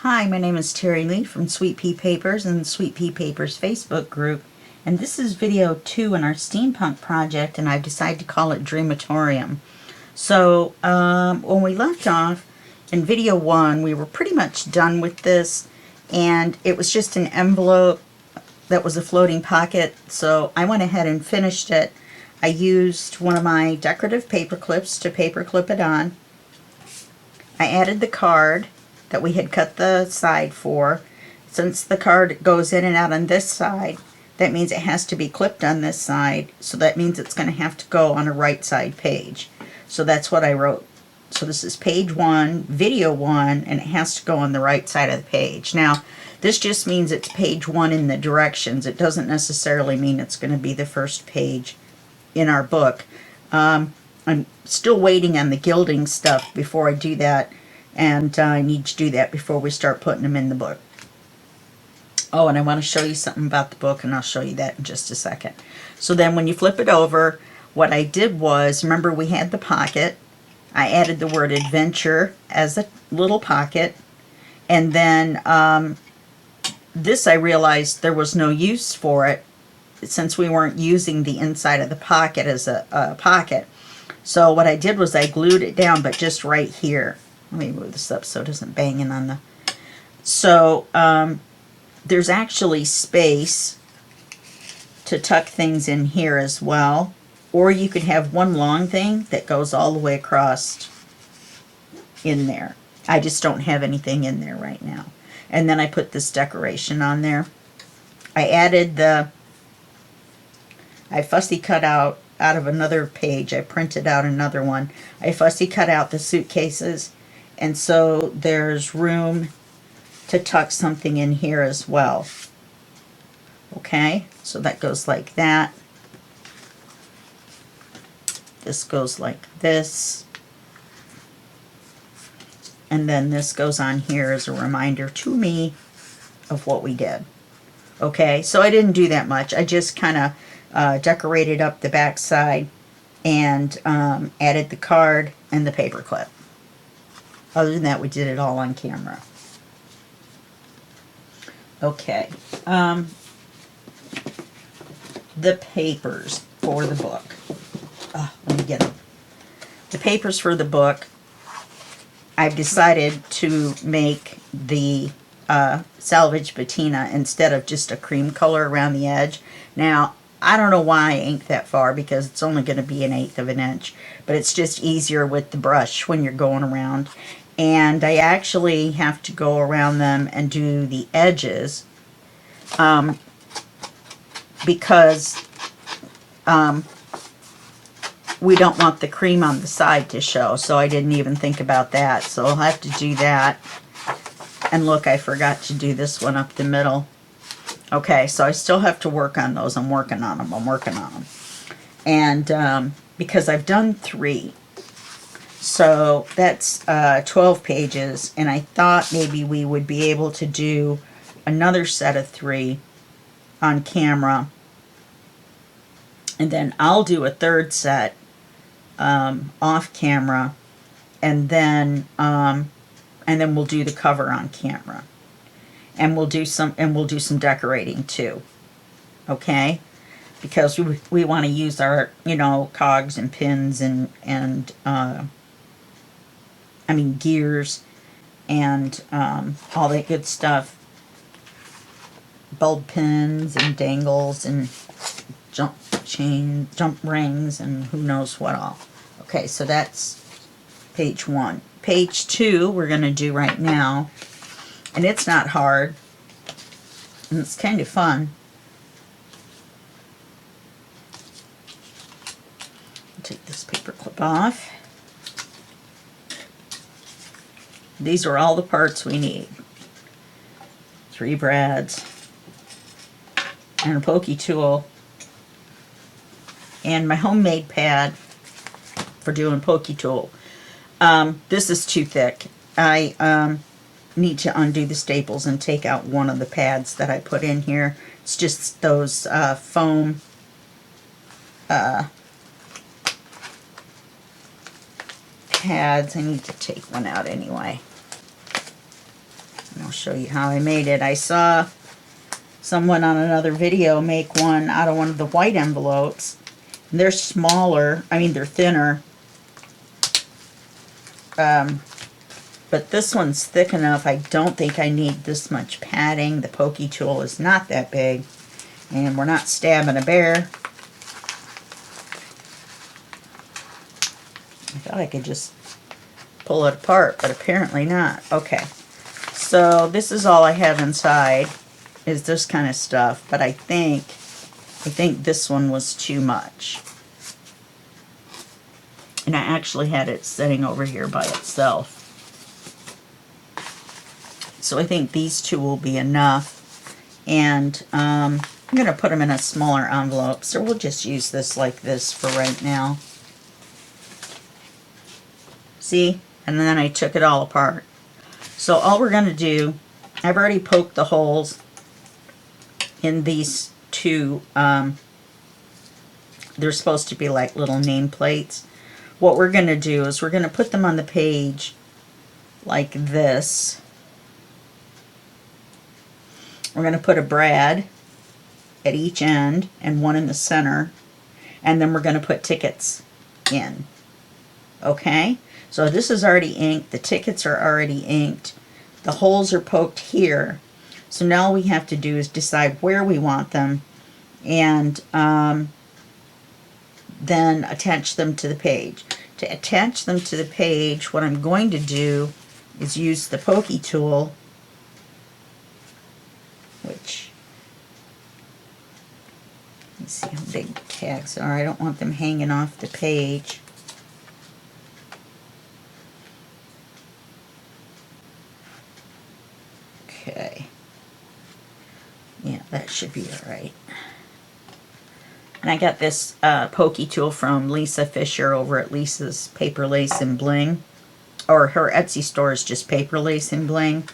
Hi, my name is Terry Lee from Sweet Pea Papers and the Sweet Pea Papers Facebook group, and this is video 2 in our steampunk project, and I've decided to call it Dreamatorium. So when we left off in video 1, we were pretty much done with this, and it was just an envelope that was a floating pocket, so I went ahead and finished it. I used one of my decorative paper clips to paper clip it on. I added the card that we had cut the side for. Since the card goes in and out on this side, that means it has to be clipped on this side, so that means it's going to have to go on a right side page. So that's what I wrote. So this is page 1, video 1, and it has to go on the right side of the page. Now, this just means it's page 1 in the directions. It doesn't necessarily mean it's going to be the first page in our book. I'm still waiting on the gilding stuff before I do that, and I need to do that before we start putting them in the book. Oh, and I want to show you something about the book, and I'll show you that in just a second. So then when you flip it over, what I did was, remember we had the pocket. I added the word adventure as a little pocket, and then this I realized there was no use for it since we weren't using the inside of the pocket as a pocket. So what I did was I glued it down, but just right here. Let me move this up so it isn't banging on the... So there's actually space to tuck things in here as well. Or you could have one long thing that goes all the way across in there. I just don't have anything in there right now. And then I put this decoration on there. I added I fussy cut out of another page. I printed out another one. I fussy cut out the suitcases, and so there's room to tuck something in here as well. Okay, so that goes like that. This goes like this. And then this goes on here as a reminder to me of what we did. Okay, so I didn't do that much. I just kind of decorated up the back side and added the card and the paper clip. Other than that, we did it all on camera. Okay, the papers for the book. Let me get them. The papers for the book, I've decided to make the salvage patina instead of just a cream color around the edge. Now, I don't know why I inked that far because it's only going to be 1/8 of an inch, but it's just easier with the brush when you're going around. And I actually have to go around them and do the edges because we don't want the cream on the side to show, so I didn't even think about that. So I'll have to do that. And look, I forgot to do this one up the middle. Okay, so I still have to work on those. I'm working on them. And because I've done 3. So that's 12 pages. And I thought maybe we would be able to do another set of 3 on camera. And then I'll do a 3rd set off camera. And then we'll do the cover on camera. And we'll do some decorating too. Okay? Because we want to use our, cogs and pins and gears and all that good stuff. Bulb pins and dangles and jump rings and who knows what all. Okay, so that's page 1. Page 2 we're going to do right now. And it's not hard. And it's kind of fun. Take this paper clip off. These are all the parts we need. 3 brads. And a pokey tool. And my homemade pad for doing pokey tool. This is too thick. I need to undo the staples and take out one of the pads that I put in here. It's just those foam pads. I need to take one out anyway. And I'll show you how I made it. I saw someone on another video make one out of one of the white envelopes. And they're smaller, I mean they're thinner. But this one's thick enough. I don't think I need this much padding. The pokey tool is not that big. And we're not stabbing a bear. I thought I could just pull it apart, but apparently not. Okay, so this is all I have inside, is this kind of stuff. But I think this one was too much. And I actually had it sitting over here by itself. So I think these two will be enough. And I'm going to put them in a smaller envelope. So we'll just use this like this for right now. See? And then I took it all apart. So all we're going to do, I've already poked the holes in these two. They're supposed to be like little nameplates. What we're going to do is we're going to put them on the page like this. We're going to put a brad at each end and one in the center. And then we're going to put tickets in. Okay? So this is already inked. The tickets are already inked. The holes are poked here. So now all we have to do is decide where we want them and then attach them to the page. To attach them to the page, what I'm going to do is use the pokey tool, which, let me see how big the tags are. I don't want them hanging off the page. Okay. Yeah, that should be all right. And I got this pokey tool from Lisa Fisher over at Lisa's Paper Lace and Bling. Or her Etsy store is just Paper Lace and Bling.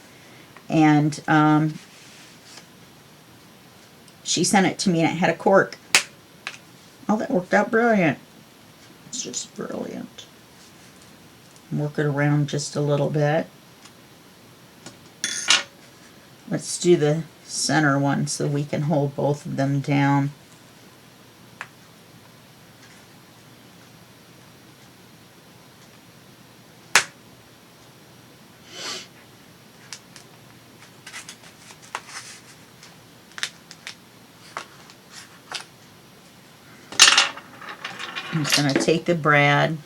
And she sent it to me and it had a cork. Oh, that worked out brilliant. It's just brilliant. Work it around just a little bit. Let's do the center one so we can hold both of them down. I'm just going to take the brad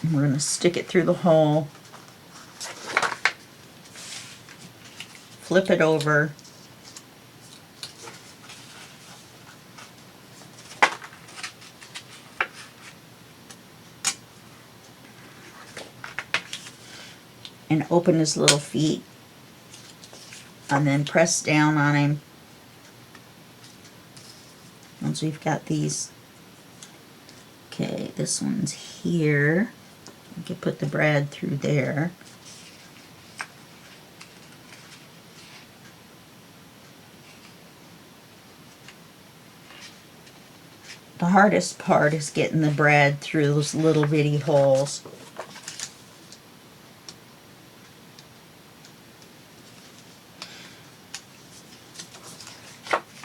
and we're going to stick it through the hole, flip it over, and open his little feet and then press down on him. Once we've got these, okay, this one's here. We can put the brad through there. The hardest part is getting the brad through those little bitty holes.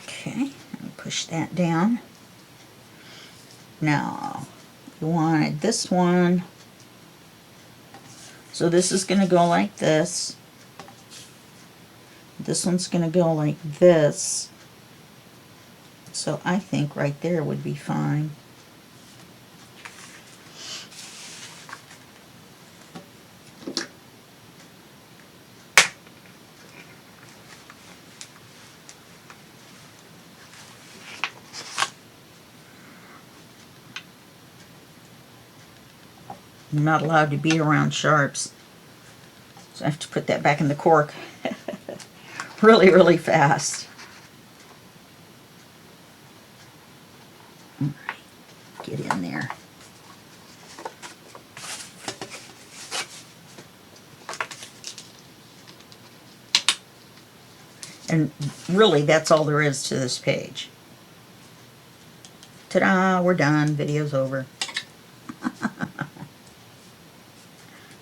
Okay, let me push that down. Now, we wanted this one. So this is going to go like this. This one's going to go like this. So I think right there would be fine. I'm not allowed to be around sharps, so I have to put that back in the cork really, really fast. All right, get in there. And really, that's all there is to this page. Ta-da, we're done. Video's over.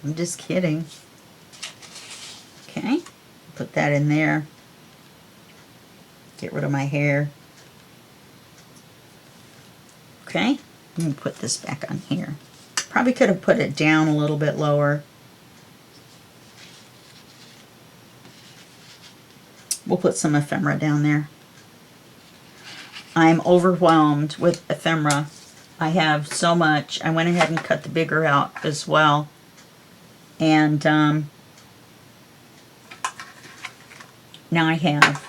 I'm just kidding. Okay, put that in there. Get rid of my hair. Okay, let me put this back on here. Probably could have put it down a little bit lower. We'll put some ephemera down there. I'm overwhelmed with ephemera. I have so much. I went ahead and cut the bigger out as well. And now I have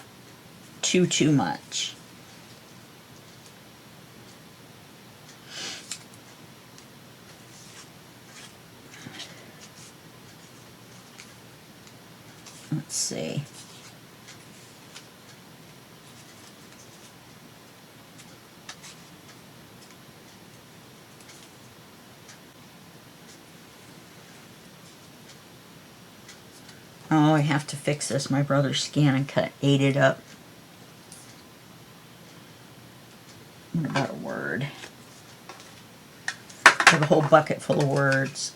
too much. Let's see. Oh, I have to fix this. My brother scanned and cut, ate it up. What about a word? I have a whole bucket full of words.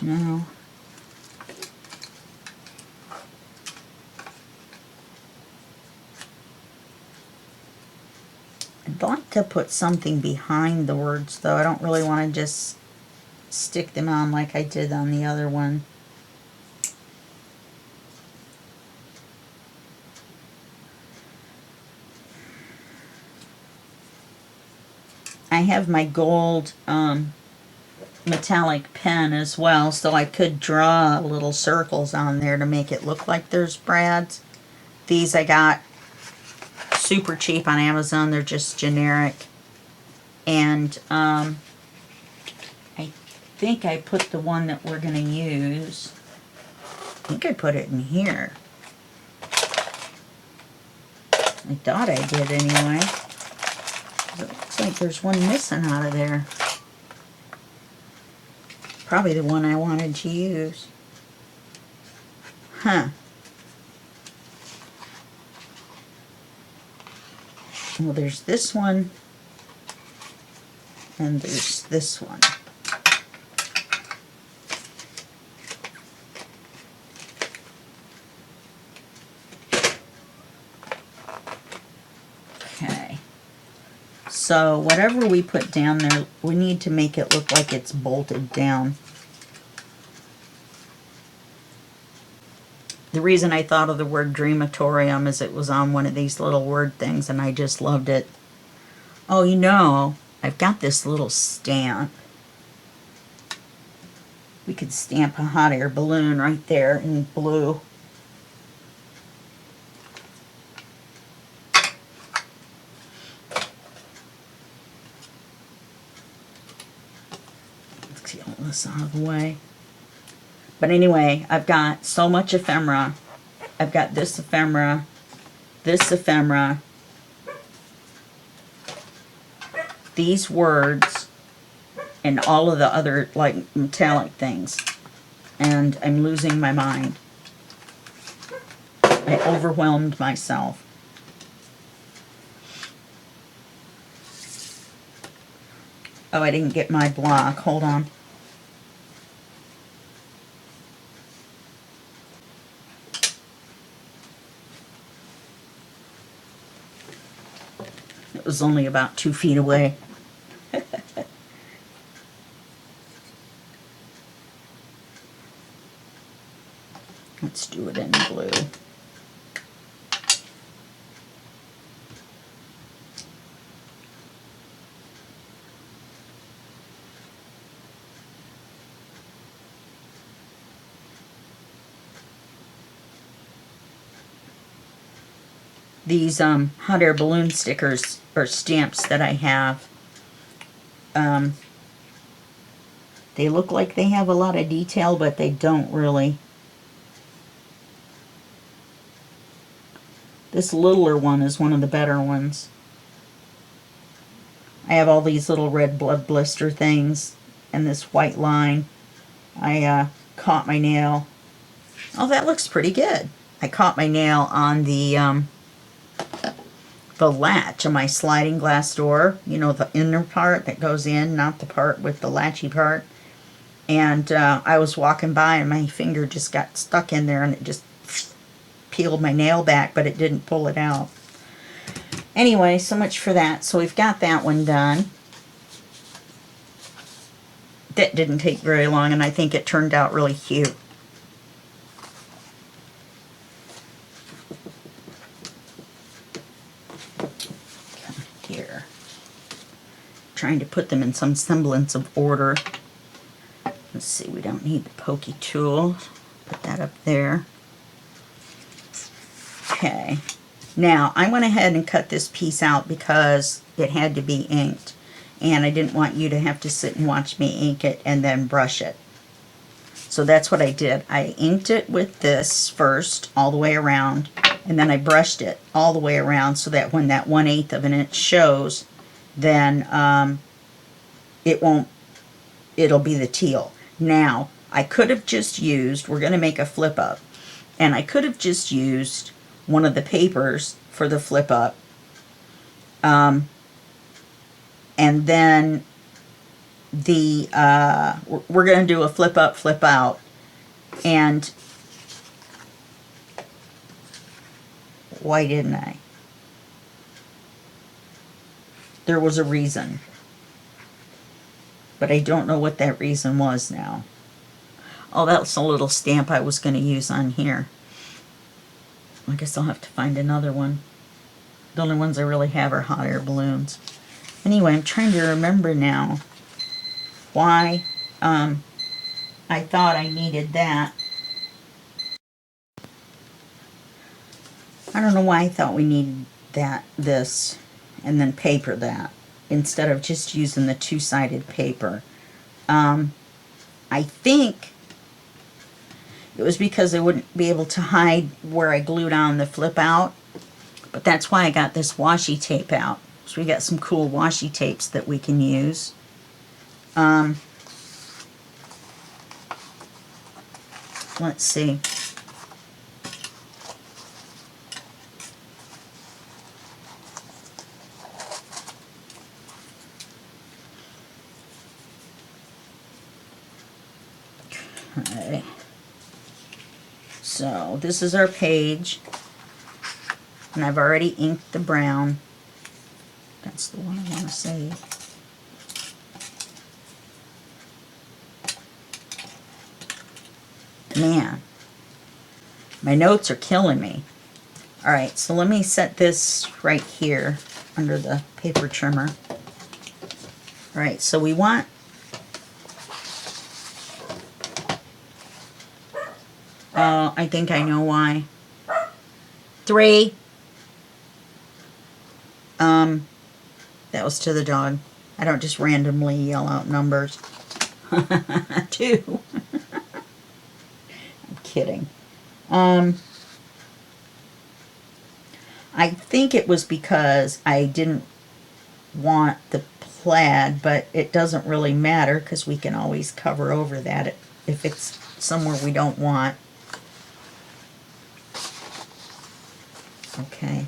No. I'd like to put something behind the words, though. I don't really want to just stick them on like I did on the other one. I have my gold metallic pen as well, so I could draw little circles on there to make it look like there's brads. These I got super cheap on Amazon. They're just generic. And I think I put the one that we're going to use. I think I put it in here. I thought I did anyway. It looks like there's one missing out of there. Probably the one I wanted to use. Huh. Well, there's this one. And there's this one. Okay. So whatever we put down there, we need to make it look like it's bolted down. The reason I thought of the word Dreamatorium is it was on one of these little word things and I just loved it. Oh, you know, I've got this little stamp. We could stamp a hot air balloon right there in blue. Let's get all this out of the way. But anyway, I've got so much ephemera. I've got this ephemera, these words, and all of the other like metallic things. And I'm losing my mind. I overwhelmed myself. Oh, I didn't get my block. Hold on. It was only about 2 feet away. Let's do it in blue. These hot air balloon stickers or stamps that I have, they look like they have a lot of detail, but they don't really. This littler one is one of the better ones. I have all these little red blood blister things and this white line. I caught my nail. Oh, that looks pretty good. I caught my nail on the latch of my sliding glass door. You know, the inner part that goes in, not the part with the latchy part. And I was walking by and my finger just got stuck in there and it just peeled my nail back, but it didn't pull it out. Anyway, so much for that. So we've got that one done. That didn't take very long, and I think it turned out really cute. Here. Trying to put them in some semblance of order. Let's see, we don't need the pokey tool. Put that up there. Okay. Now, I went ahead and cut this piece out because it had to be inked. And I didn't want you to have to sit and watch me ink it and then brush it. So that's what I did. I inked it with this first, all the way around. And then I brushed it all the way around so that when that 1/8 of an inch shows, then it'll be the teal. Now, I could have just used, we're going to make a flip up, and I could have just used one of the papers for the flip up, and then we're going to do a flip up, flip out, and why didn't I? There was a reason. But I don't know what that reason was now. Oh, that's a little stamp I was going to use on here. I guess I'll have to find another one. The only ones I really have are hot air balloons. Anyway, I'm trying to remember now why I thought I needed that. I don't know why I thought we needed this, and then paper that, instead of just using the two-sided paper. I think it was because I wouldn't be able to hide where I glued on the flip out, but that's why I got this washi tape out. So we got some cool washi tapes that we can use. Let's see. Okay. So this is our page, and I've already inked the brown. That's the one I want to save. Man, my notes are killing me. Alright, so let me set this right here under the paper trimmer. Alright, so we want I think I know why. 3. That was to the dog. I don't just randomly yell out numbers. 2. I'm kidding. I think it was because I didn't want the plaid, but it doesn't really matter because we can always cover over that if it's somewhere we don't want. Okay.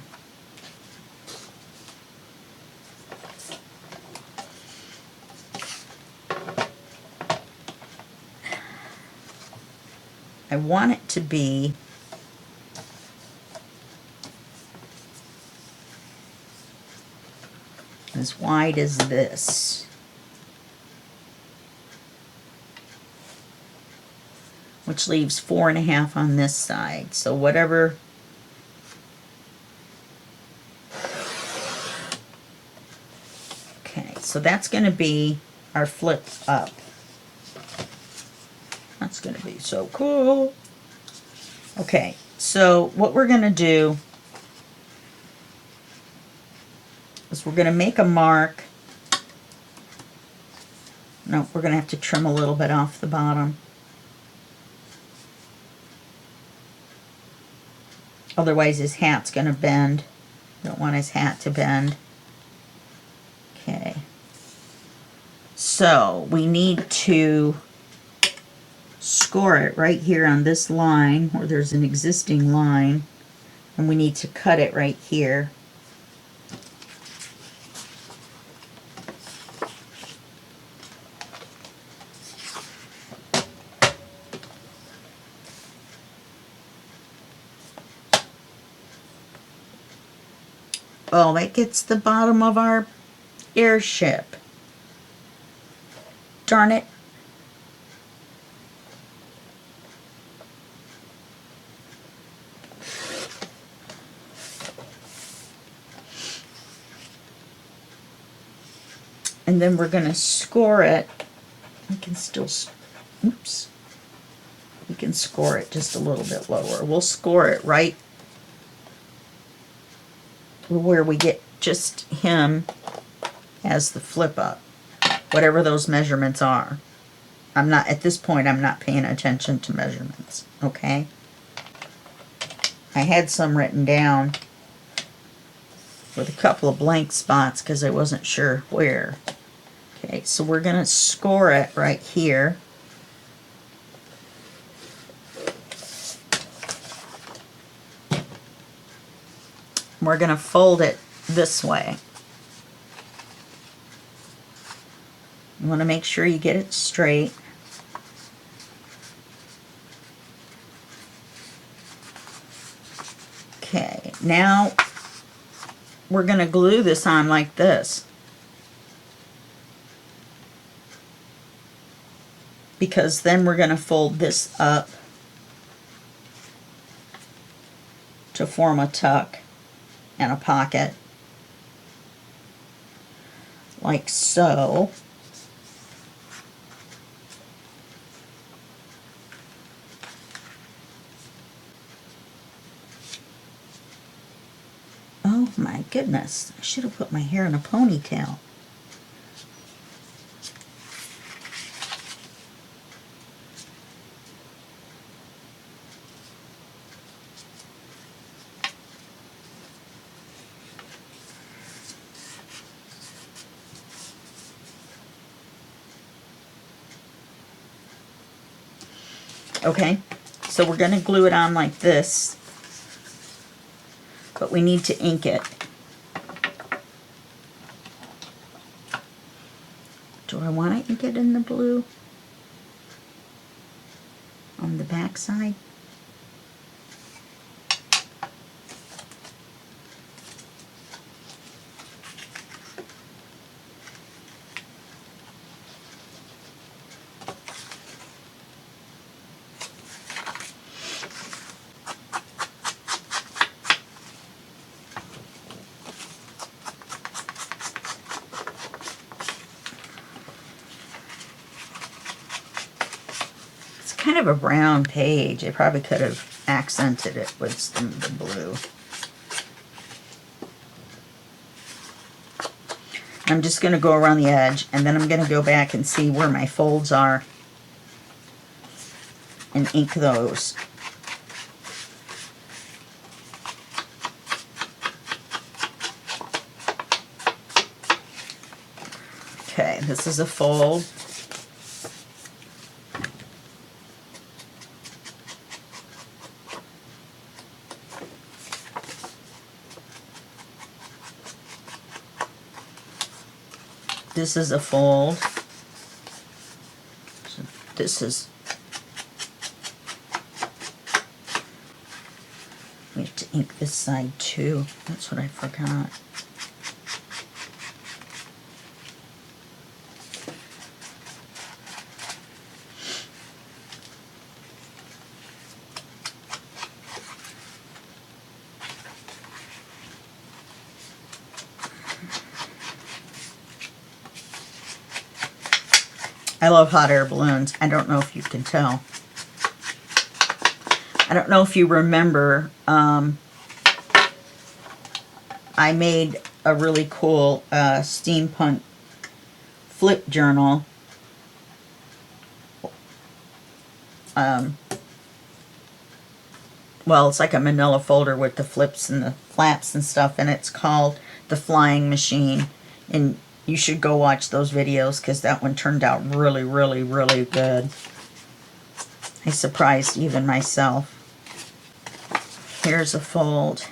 I want it to be as wide as this, which leaves 4.5 on this side. So whatever. Okay, so that's going to be our flip up. That's going to be so cool. Okay, so what we're going to do is we're going to make a mark. No, we're going to have to trim a little bit off the bottom. Otherwise his hat's going to bend. Don't want his hat to bend. Okay. So we need to score it right here on this line where there's an existing line, and we need to cut it right here. Oh, that gets the bottom of our airship. Darn it. And then we're going to score it. We can still, oops. We can score it just a little bit lower. We'll score it right where we get just him as the flip up, whatever those measurements are. I'm not, at this point, I'm not paying attention to measurements, okay? I had some written down with a couple of blank spots because I wasn't sure where. Okay, so we're going to score it right here. We're going to fold it this way. You want to make sure you get it straight. Okay, now we're going to glue this on like this, because then we're going to fold this up to form a tuck and a pocket, like so. Oh my goodness, I should have put my hair in a ponytail. Okay, so we're going to glue it on like this, but we need to ink it. Do I want to ink it in the blue on the back side? Kind of a brown page. I probably could have accented it with some of the blue. I'm just going to go around the edge, and then I'm going to go back and see where my folds are and ink those. Okay, this is a fold. This is a fold. So this is, we have to ink this side too. That's what I forgot. I love hot air balloons. I don't know if you can tell. I don't know if you remember, I made a really cool steampunk flip journal. Well, it's like a manila folder with the flips and the flaps and stuff, and it's called The Flying Machine. And you should go watch those videos because that one turned out really, really, really good. I surprised even myself. Here's a fold.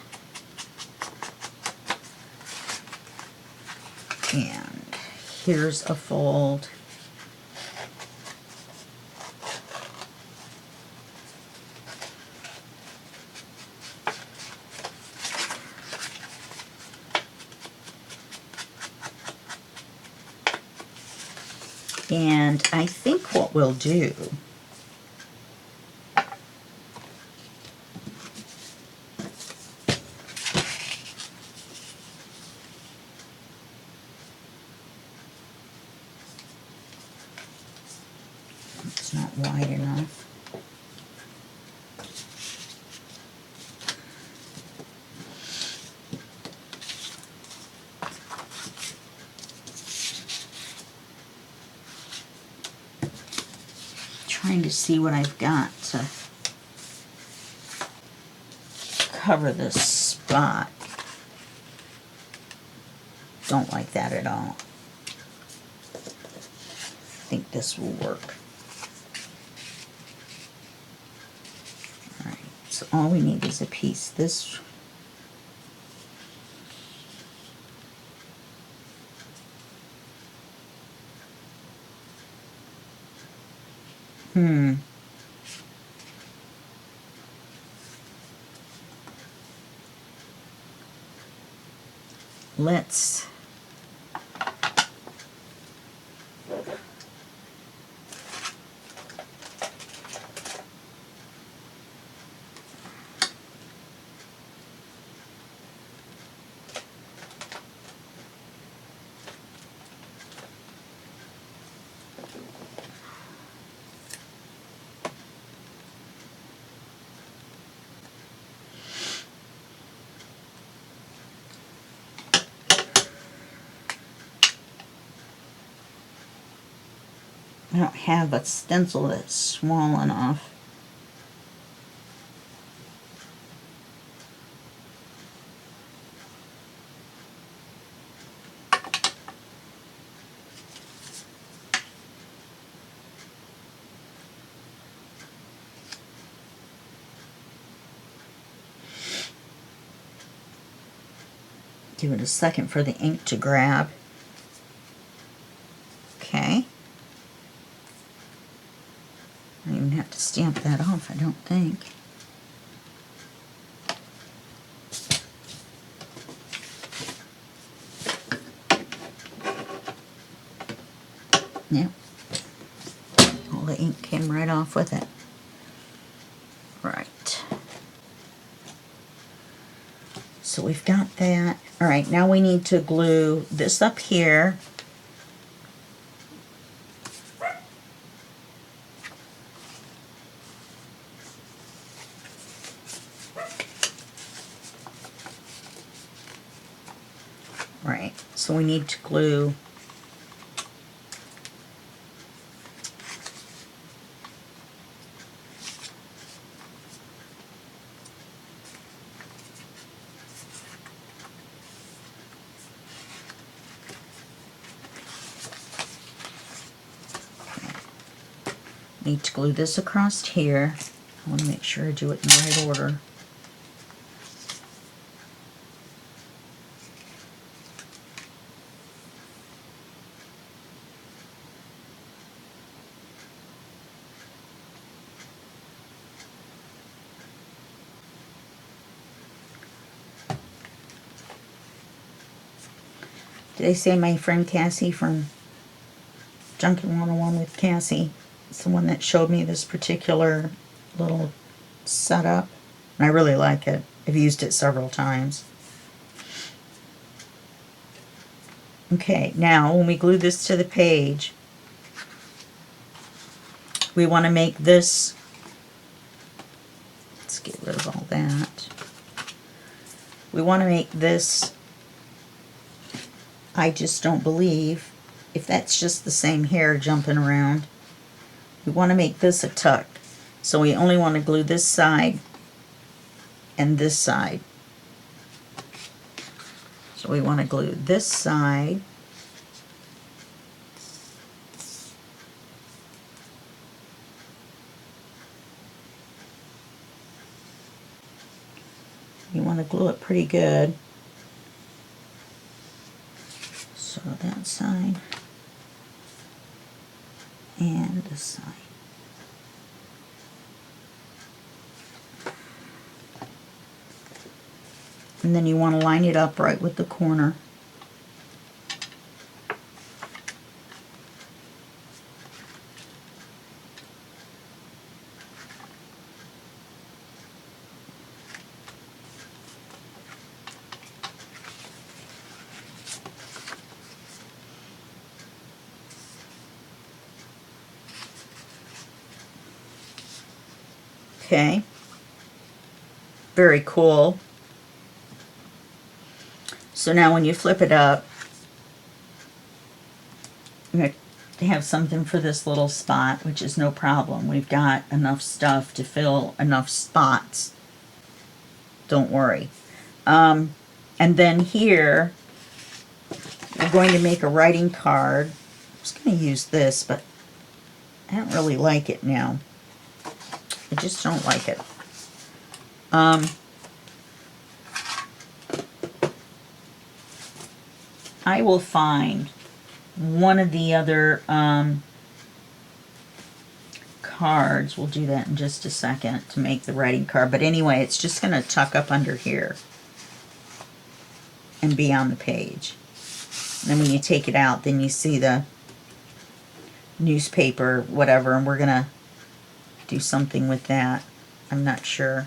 And here's a fold. And I think what we'll do it's not wide enough. Trying to see what I've got to cover this spot. Don't like that at all. I think this will work. Alright, so all we need is a piece this. Let's I don't have a stencil that's small enough. Give it a second for the ink to grab. Okay. I don't even have to stamp that off, I don't think. Yep. All the ink came right off with it. Right. So we've got that. All right, now we need to glue this up here. Right, so we need to glue this across here. I want to make sure I do it in the right order. Did I say my friend Cassie from Junkin' 101 with Cassie? It's the one that showed me this particular little setup. And I really like it. I've used it several times. Okay, now when we glue this to the page, we want to make this, let's get rid of all that. We want to make this, I just don't believe, if that's just the same hair jumping around, we want to make this a tuck. So we only want to glue this side and this side. So we want to glue this side You want to glue it pretty good. So that side and this side. And then you want to line it up right with the corner. Okay, very cool. So now when you flip it up, you're going to have something for this little spot, which is no problem. We've got enough stuff to fill enough spots. Don't worry. And then here, we're going to make a writing card. I'm just going to use this, but I don't really like it now. I just don't like it. I will find one of the other cards. We'll do that in just a second to make the writing card. But anyway, it's just going to tuck up under here and be on the page. And then when you take it out, then you see the newspaper, whatever, and we're going to do something with that. I'm not sure.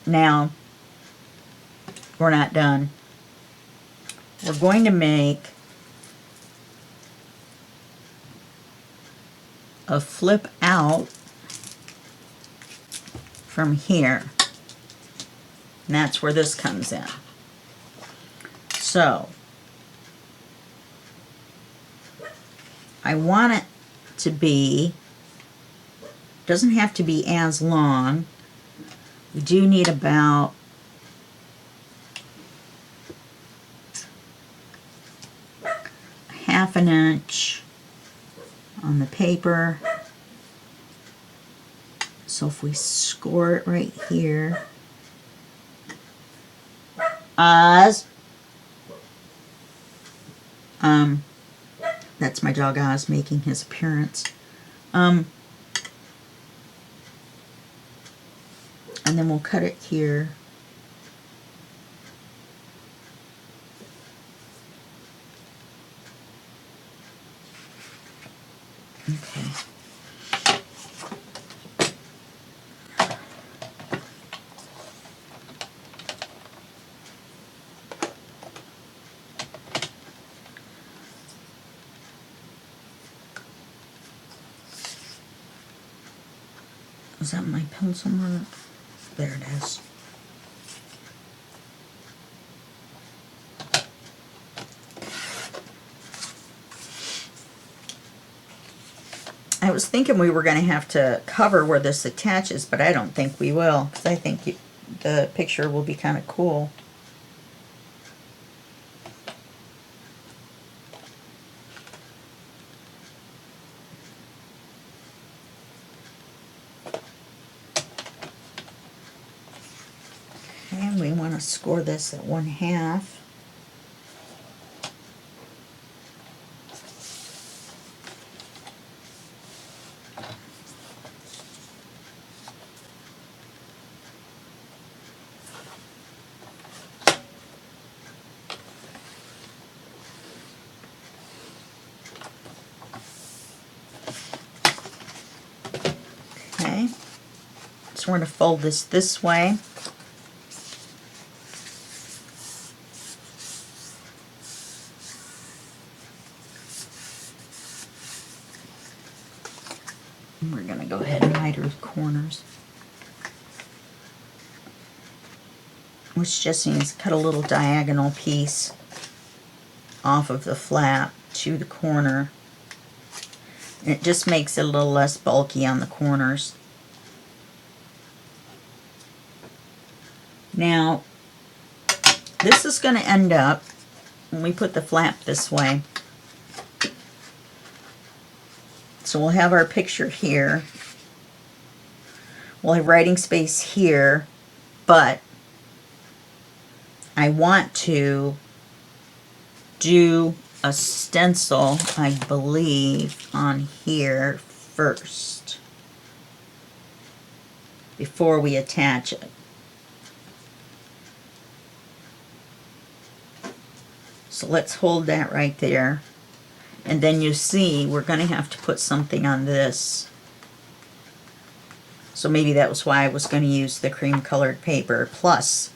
Now, we're not done. We're going to make a flip out from here. And that's where this comes in. So, I want it to be, doesn't have to be as long. We do need about half an inch on the paper. So if we score it right here, Oz, that's my dog Oz making his appearance. And then we'll cut it here. Okay. Is that my pencil mark? There it is. I was thinking we were going to have to cover where this attaches, but I don't think we will, because I think the picture will be kind of cool. And we want to score this at 1/2. Okay, so we're going to fold this way. And we're going to go ahead and miter corners, which just means cut a little diagonal piece off of the flap to the corner. It just makes it a little less bulky on the corners. Now, this is going to end up, when we put the flap this way, so we'll have our picture here. We'll have writing space here, but I want to do a stencil, I believe, on here first before we attach it. So let's hold that right there. And then you see we're going to have to put something on this. So maybe that was why I was going to use the cream colored paper. Plus,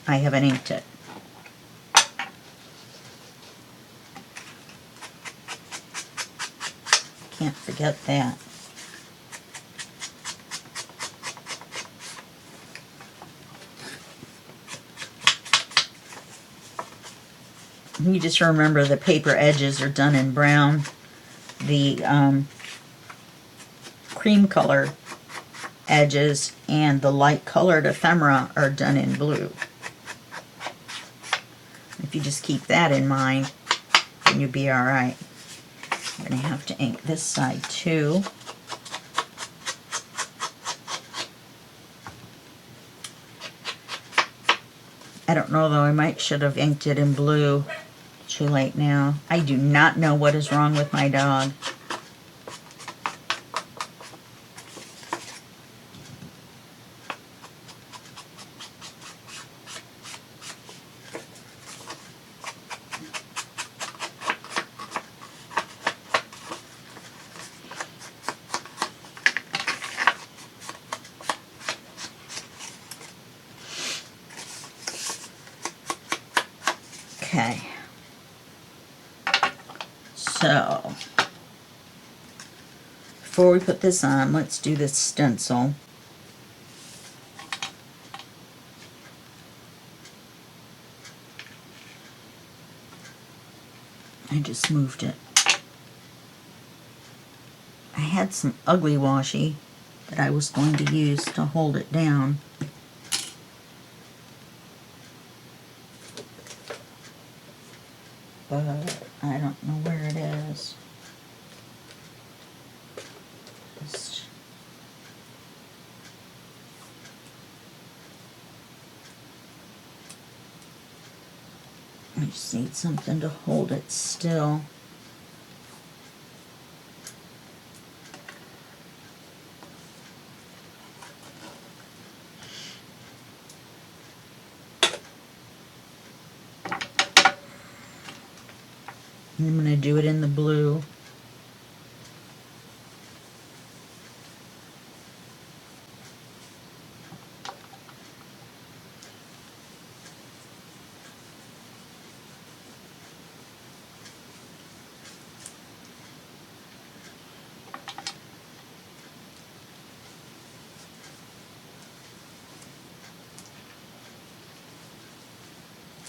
I haven't inked it. Can't forget that. You just remember the paper edges are done in brown. The cream color edges and the light colored ephemera are done in blue. If you just keep that in mind, then you'll be alright. I'm going to have to ink this side too. I don't know though, I should have inked it in blue. Too late now. I do not know what is wrong with my dog. Okay. So, before we put this on, let's do this stencil. I just moved it. I had some ugly washi that I was going to use to hold it down. But I don't know where it is. I just need something to hold it still. I'm going to do it in the blue.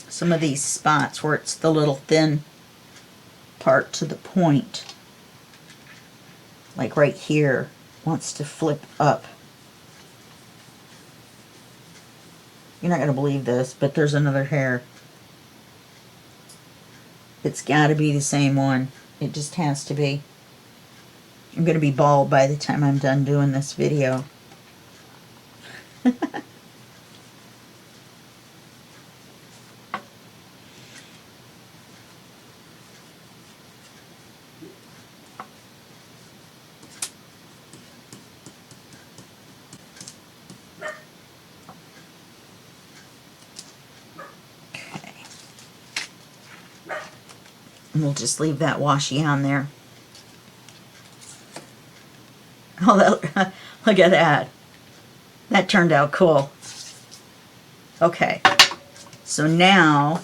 Some of these spots where it's the little thin part to the point, like right here, wants to flip up. You're not going to believe this, but there's another hair. It's got to be the same one. It just has to be. I'm going to be bald by the time I'm done doing this video. And we'll just leave that washi on there. Oh, that, look at that. That turned out cool. Okay. So now,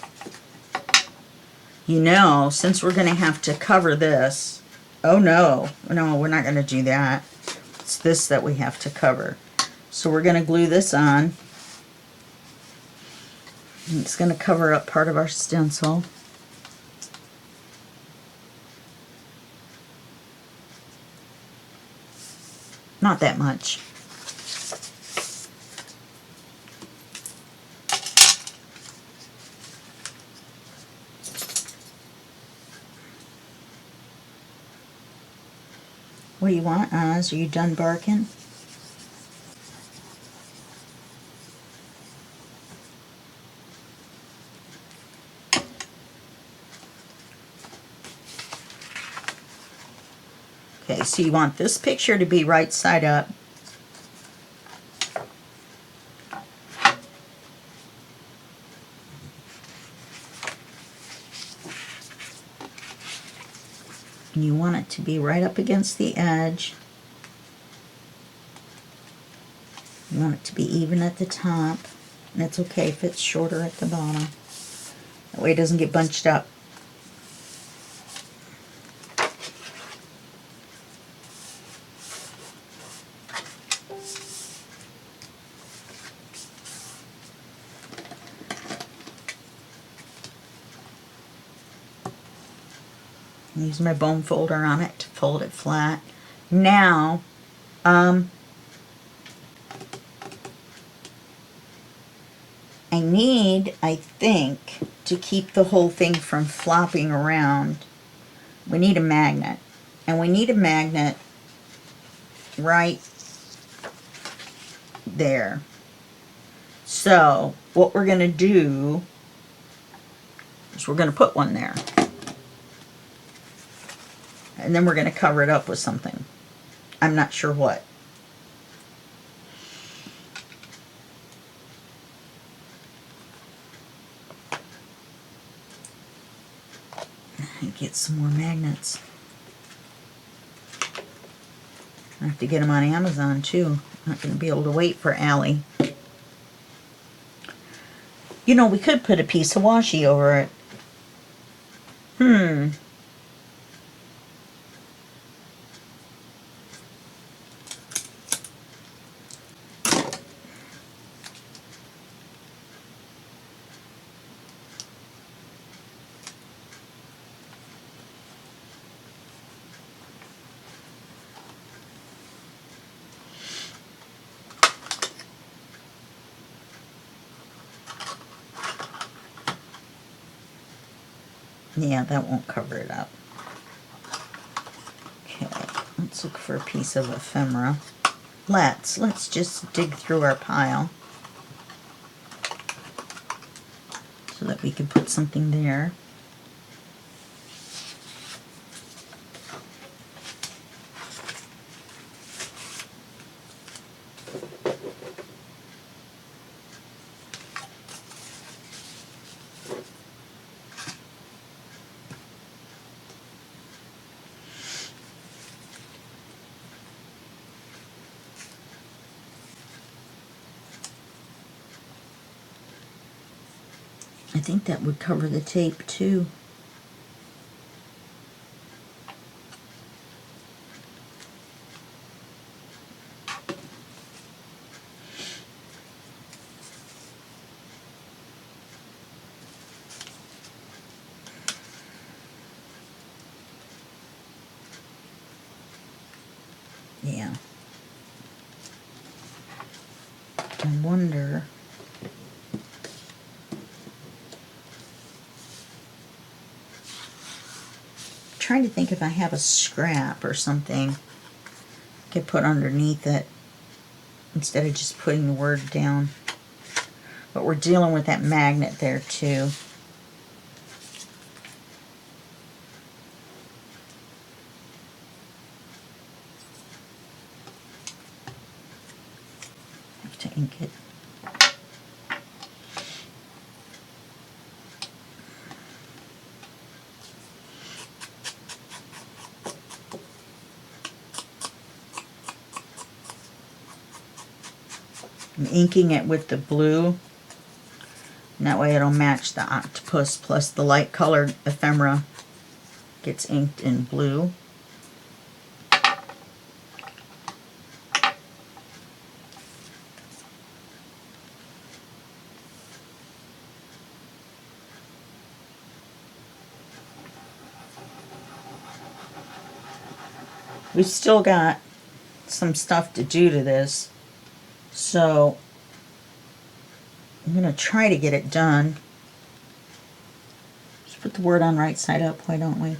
you know, since we're going to have to cover this, oh no, we're not going to do that. It's this that we have to cover. So we're going to glue this on. And it's going to cover up part of our stencil. Not that much. What do you want, Oz? Are you done barking? Okay, so you want this picture to be right side up. And you want it to be right up against the edge. You want it to be even at the top. And it's okay if it's shorter at the bottom. That way it doesn't get bunched up. Use my bone folder on it to fold it flat. Now, I need, I think, to keep the whole thing from flopping around, we need a magnet. And we need a magnet right there. So, what we're going to do is we're going to put one there. And then we're going to cover it up with something. I'm not sure what. And get some more magnets. I have to get them on Amazon too. I'm not going to be able to wait for Allie. You know, we could put a piece of washi over it. Yeah, that won't cover it up. Okay, let's look for a piece of ephemera. Let's just dig through our pile so that we can put something there. I think that would cover the tape too. Yeah. I wonder. I'm trying to think if I have a scrap or something I could put underneath it instead of just putting the word down. But we're dealing with that magnet there too. I have to ink it. I'm inking it with the blue, and that way it'll match the octopus, plus the light colored ephemera gets inked in blue. We've still got some stuff to do to this, so I'm going to try to get it done. Let's put the word on right side up, why don't we?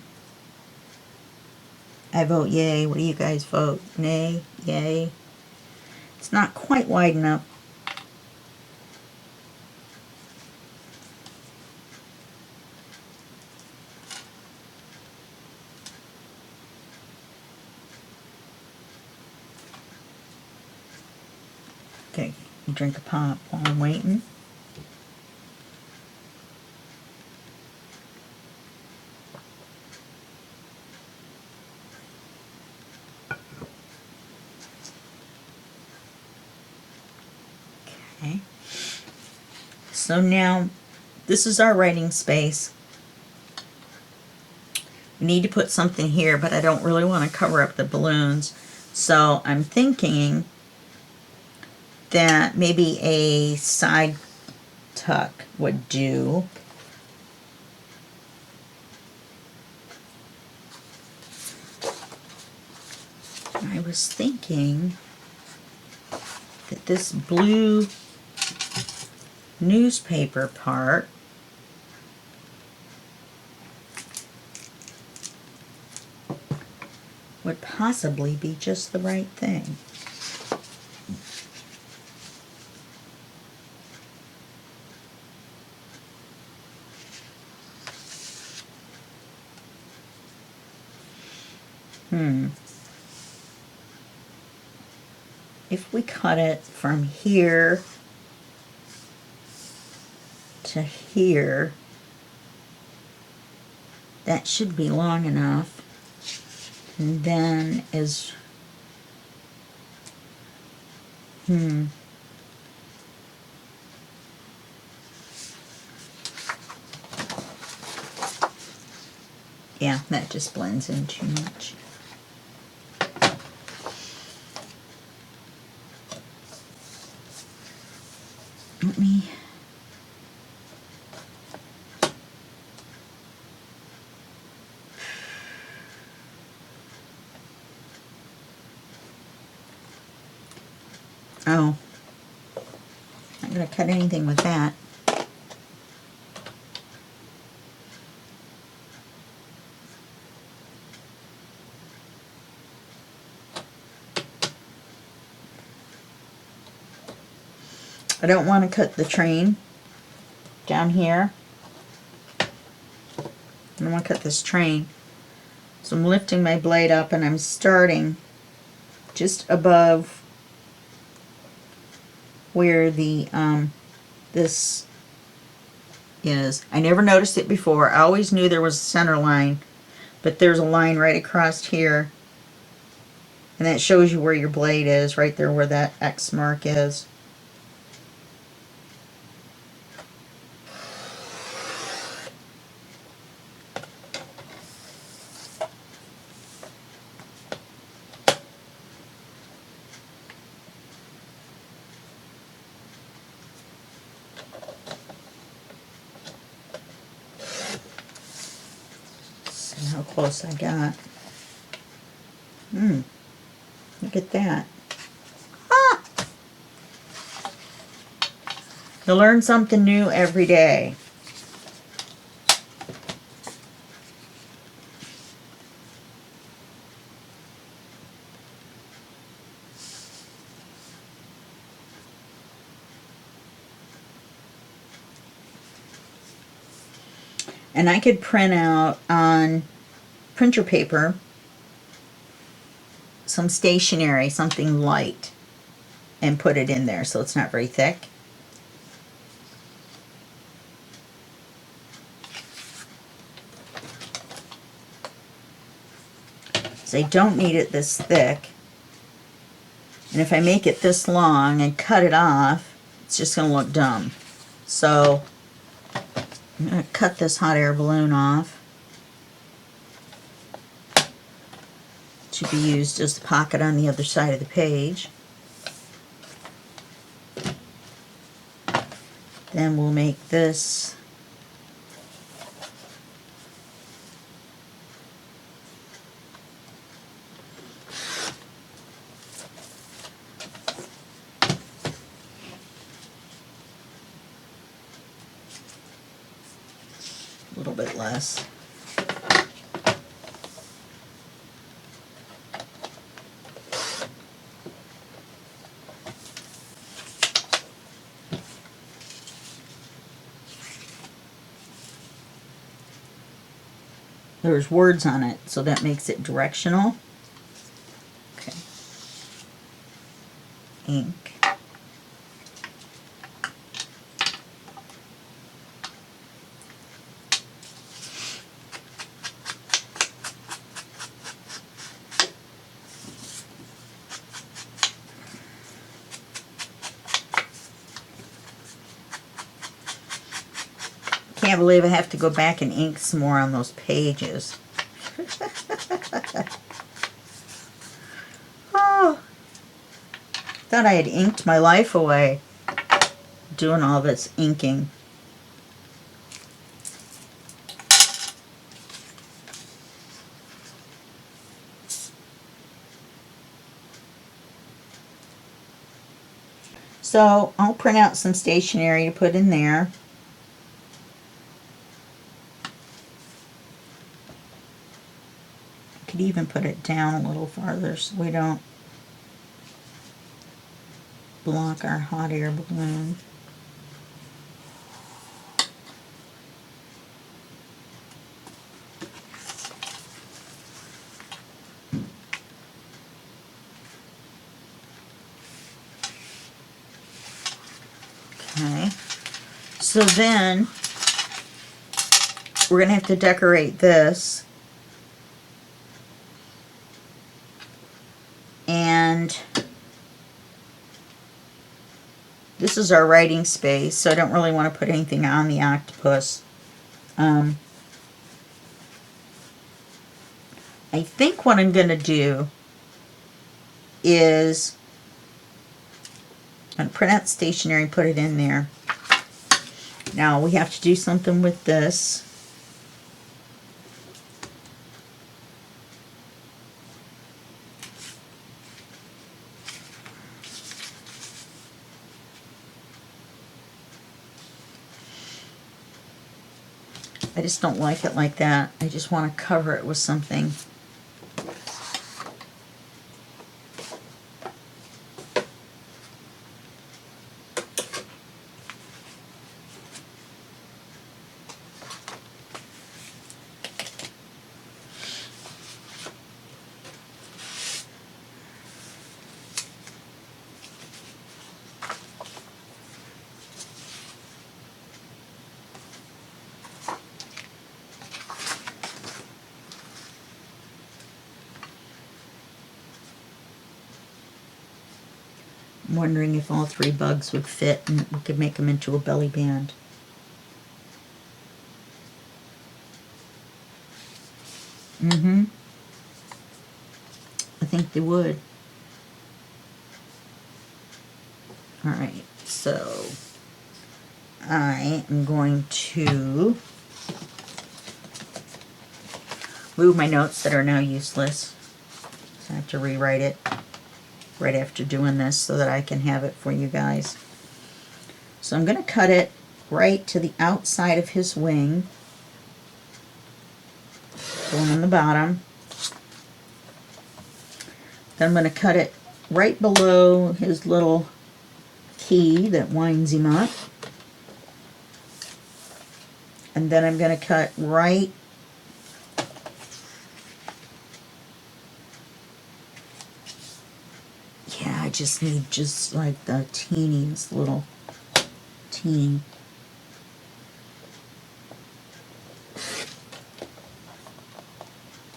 I vote yay. What do you guys vote? Nay? Yay? It's not quite wide enough. Drink a pop while I'm waiting. Okay. So now, this is our writing space. We need to put something here, but I don't really want to cover up the balloons. So I'm thinking that maybe a side tuck would do. I was thinking that this blue newspaper part would possibly be just the right thing. If we cut it from here to here, that should be long enough. And then as yeah, that just blends in too much. Let me oh, not going to cut anything with that. I don't want to cut the train down here. I don't want to cut this train. So I'm lifting my blade up and I'm starting just above where the this is. I never noticed it before. I always knew there was a center line, but there's a line right across here. And that shows you where your blade is, right there where that X mark is. How close I got. Look at that. Ah! You learn something new every day. And I could print out on printer paper some stationery, something light, and put it in there so it's not very thick. So I don't need it this thick. And if I make it this long and cut it off, it's just going to look dumb. So I'm going to cut this hot air balloon off to be used as the pocket on the other side of the page. Then we'll make this a little bit less. There's words on it, so that makes it directional. Okay. Ink. can't believe I have to go back and ink some more on those pages. Oh, thought I had inked my life away doing all this inking. So I'll print out some stationery to put in there. I could even put it down a little farther so we don't block our hot air balloon. Okay, so then we're going to have to decorate this. And this is our writing space, so I don't really want to put anything on the octopus. I think what I'm going to do is I'm going to print out stationery and put it in there. Now we have to do something with this. I just don't like it like that. I just want to cover it with something. I'm wondering if all three bugs would fit and we could make them into a belly band. I think they would. Alright, so I am going to move my notes that are now useless. So I have to rewrite it right after doing this so that I can have it for you guys. So I'm going to cut it right to the outside of his wing, going on the bottom. Then I'm going to cut it right below his little key that winds him up. And then I'm going to cut right I just need just like the teeniest little teeny.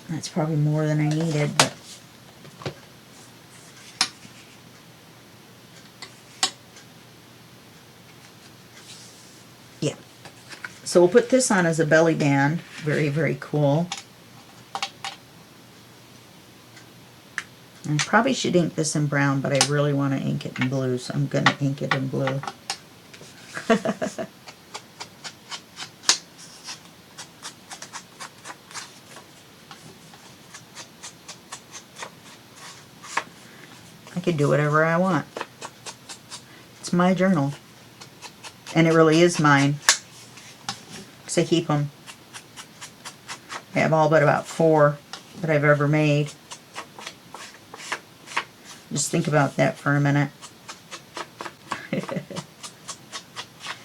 That's probably more than I needed, but yeah. So we'll put this on as a belly band. Very, very cool. I probably should ink this in brown, but I really want to ink it in blue, so I'm going to ink it in blue. I could do whatever I want. It's my journal. And it really is mine. Because I keep them. I have all but about 4 that I've ever made. Just think about that for a minute.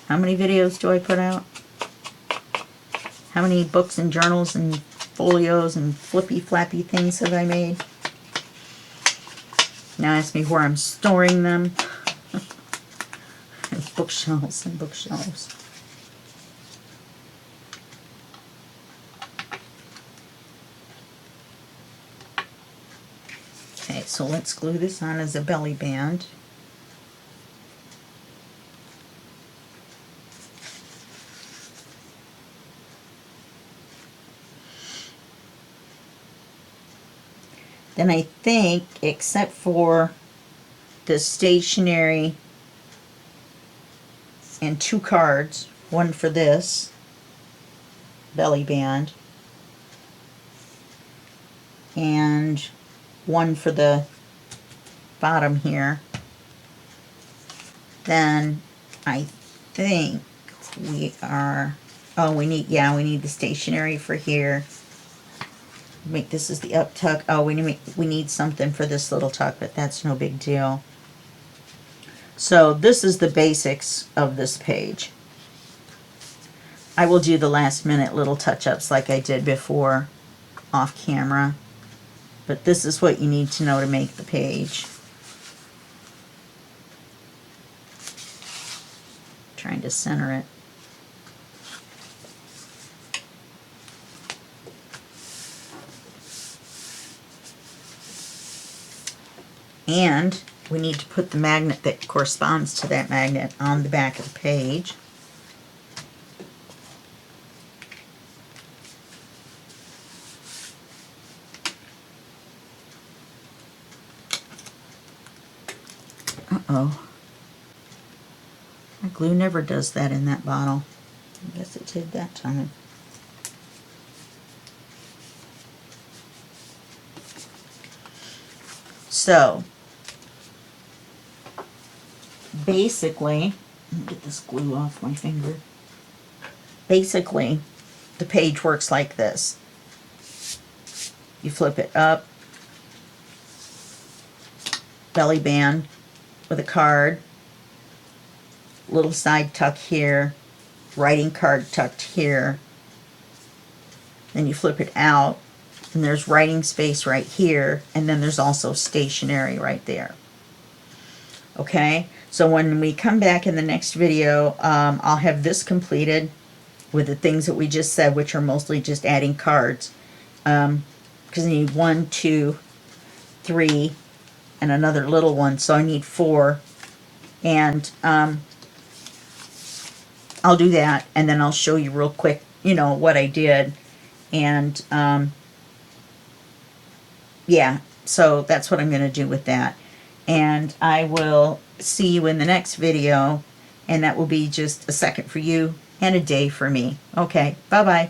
How many videos do I put out? How many books and journals and folios and flippy flappy things have I made? Now ask me where I'm storing them. Bookshelves and bookshelves. Okay, so let's glue this on as a belly band. Then I think, except for the stationery and 2 cards, one for this belly band and one for the bottom here, then I think we are, oh, we need the stationery for here. Make this is the up tuck. Oh, we need something for this little tuck, but that's no big deal. So this is the basics of this page. I will do the last minute little touch-ups like I did before off camera, but this is what you need to know to make the page. Trying to center it. And we need to put the magnet that corresponds to that magnet on the back of the page. Uh-oh. My glue never does that in that bottle. I guess it did that time. So, basically, let me get this glue off my finger. Basically, the page works like this. You flip it up, belly band with a card, little side tuck here, writing card tucked here. Then you flip it out, and there's writing space right here, and then there's also stationery right there. Okay, so when we come back in the next video, I'll have this completed with the things that we just said, which are mostly just adding cards. Because I need 1, 2, 3, and another little one, so I need 4. And I'll do that, and then I'll show you real quick, what I did. And yeah, so that's what I'm going to do with that. And I will see you in the next video, and that will be just a second for you and a day for me. Okay, bye-bye.